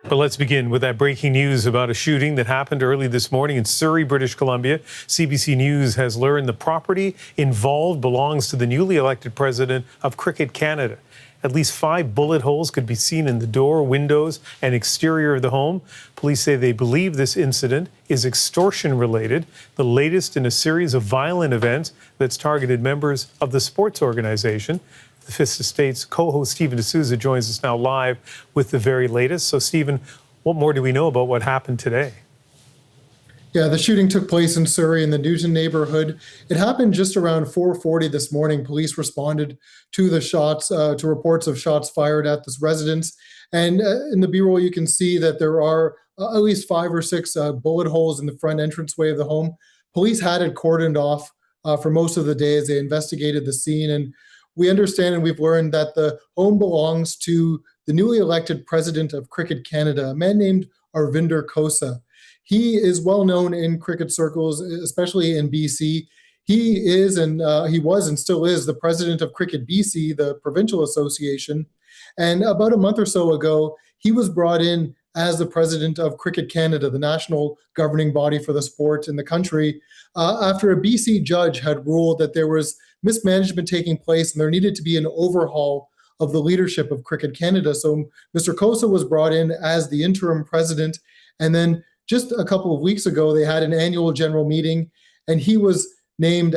But let's begin with that breaking news about a shooting that happened early this morning in Surrey, British Columbia. CBC News has learned the property involved belongs to the newly elected president of Cricket Canada. At least 5 bullet holes could be seen in the door, windows, and exterior of the home. Police say they believe this incident is extortion-related, the latest in a series of violent events that's targeted members of the sports organization. The Fifth Estate's co-host Stephen D'Souza joins us now live with the very latest. So, Stephen, what more do we know about what happened today? Yeah, the shooting took place in Surrey in the Newton neighborhood. It happened just around 4:40 this morning. Police responded to the shots, to reports of shots fired at this residence. And in the B-roll, you can see that there are at least 5 or 6 bullet holes in the front entranceway of the home. Police had it cordoned off for most of the day as they investigated the scene. And we understand and we've learned that the home belongs to the newly elected president of Cricket Canada, a man named Arvinder Khosa. He is well known in cricket circles, especially in BC. He is and he was and still is the president of Cricket BC, the provincial association. And about a month or so ago, he was brought in as the president of Cricket Canada, the national governing body for the sport in the country, after a BC judge had ruled that there was mismanagement taking place and there needed to be an overhaul of the leadership of Cricket Canada. So Mr. Khosa was brought in as the interim president. And then just a couple of weeks ago, they had an annual general meeting and he was elected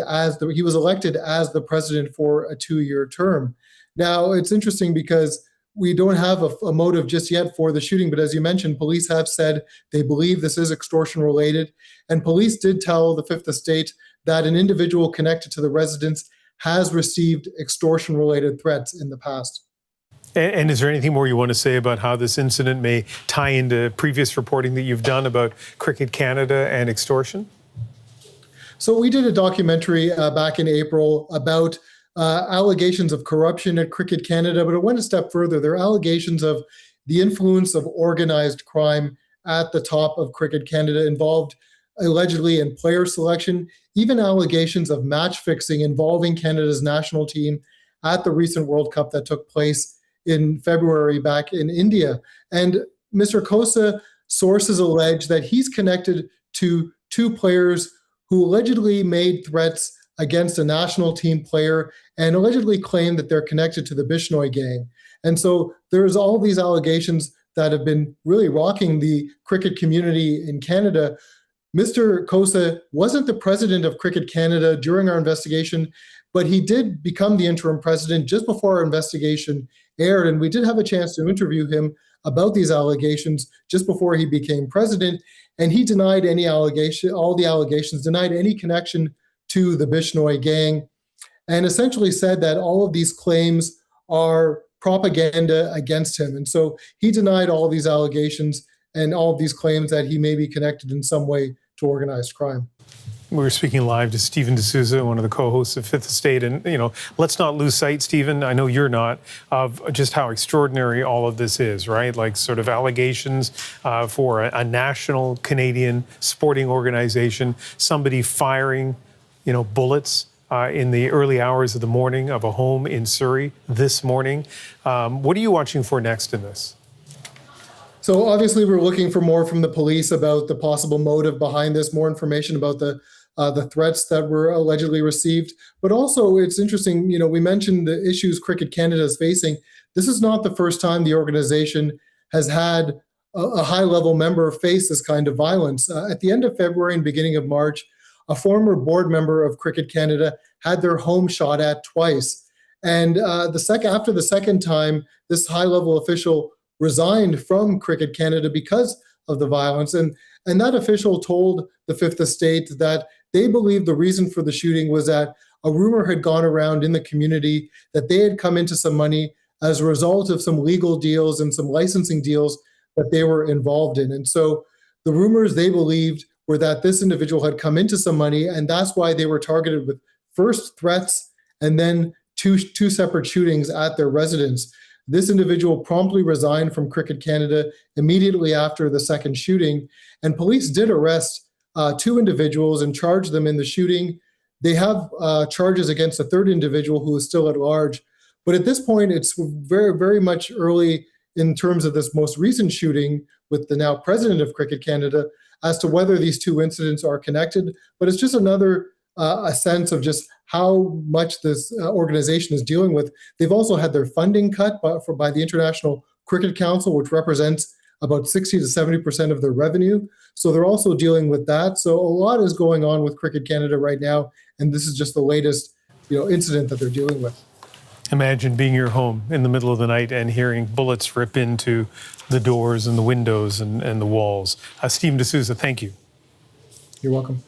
as the president for a 2-year term. Now, it's interesting because we don't have a motive just yet for the shooting, but as you mentioned, police have said they believe this is extortion related. And police did tell the Fifth Estate that an individual connected to the residence has received extortion-related threats in the past. And is there anything more you want to say about how this incident may tie into previous reporting that you've done about Cricket Canada and extortion? So we did a documentary back in April about allegations of corruption at Cricket Canada, but it went a step further. There are allegations of the influence of organized crime at the top of Cricket Canada involved allegedly in player selection, even allegations of match fixing involving Canada's national team at the recent World Cup that took place in February back in India. And Mr. Khosa sources allege that he's connected to 2 players who allegedly made threats against a national team player and allegedly claimed that they're connected to the Bishnoi gang. And so there's all these allegations that have been really rocking the cricket community in Canada. Mr. Khosa wasn't the president of Cricket Canada during our investigation, but he did become the interim president just before our investigation aired. And we did have a chance to interview him about these allegations just before he became president. And he denied all the allegations, denied any connection to the Bishnoi gang, and essentially said that all of these claims are propaganda against him. And so he denied all of these allegations and all of these claims that he may be connected in some way to organized crime. We're speaking live to Stephen D'Souza, one of the co-hosts of Fifth Estate. And, let's not lose sight, Stephen, I know you're not, of just how extraordinary all of this is, right? Like sort of allegations for a national Canadian sporting organization, somebody firing, bullets in the early hours of the morning of a home in Surrey this morning. What are you watching for next in this? So obviously we're looking for more from the police about the possible motive behind this, more information about the threats that were allegedly received. But also it's interesting, we mentioned the issues Cricket Canada is facing. This is not the first time the organization has had a high-level member face this kind of violence. At the end of February and beginning of March, a former board member of Cricket Canada had their home shot at twice. And after the second time, this high-level official resigned from Cricket Canada because of the violence. And that official told the Fifth Estate that they believed the reason for the shooting was that a rumor had gone around in the community that they had come into some money as a result of some legal deals and some licensing deals that they were involved in. And so the rumors they believed were that this individual had come into some money, and that's why they were targeted with first threats and then two separate shootings at their residence. This individual promptly resigned from Cricket Canada immediately after the second shooting, and police did arrest 2 individuals and charge them in the shooting. They have charges against a third individual who is still at large. But at this point, it's very, very much early in terms of this most recent shooting with the now president of Cricket Canada as to whether these two incidents are connected. But it's just another a sense of just how much this organization is dealing with. They've also had their funding cut by the International Cricket Council, which represents about 60 to 70% of their revenue. So they're also dealing with that. So a lot is going on with Cricket Canada right now, and this is just the latest, incident that they're dealing with. Imagine being your home in the middle of the night and hearing bullets rip into the doors and the windows and the walls. Stephen D'Souza, thank you. You're welcome.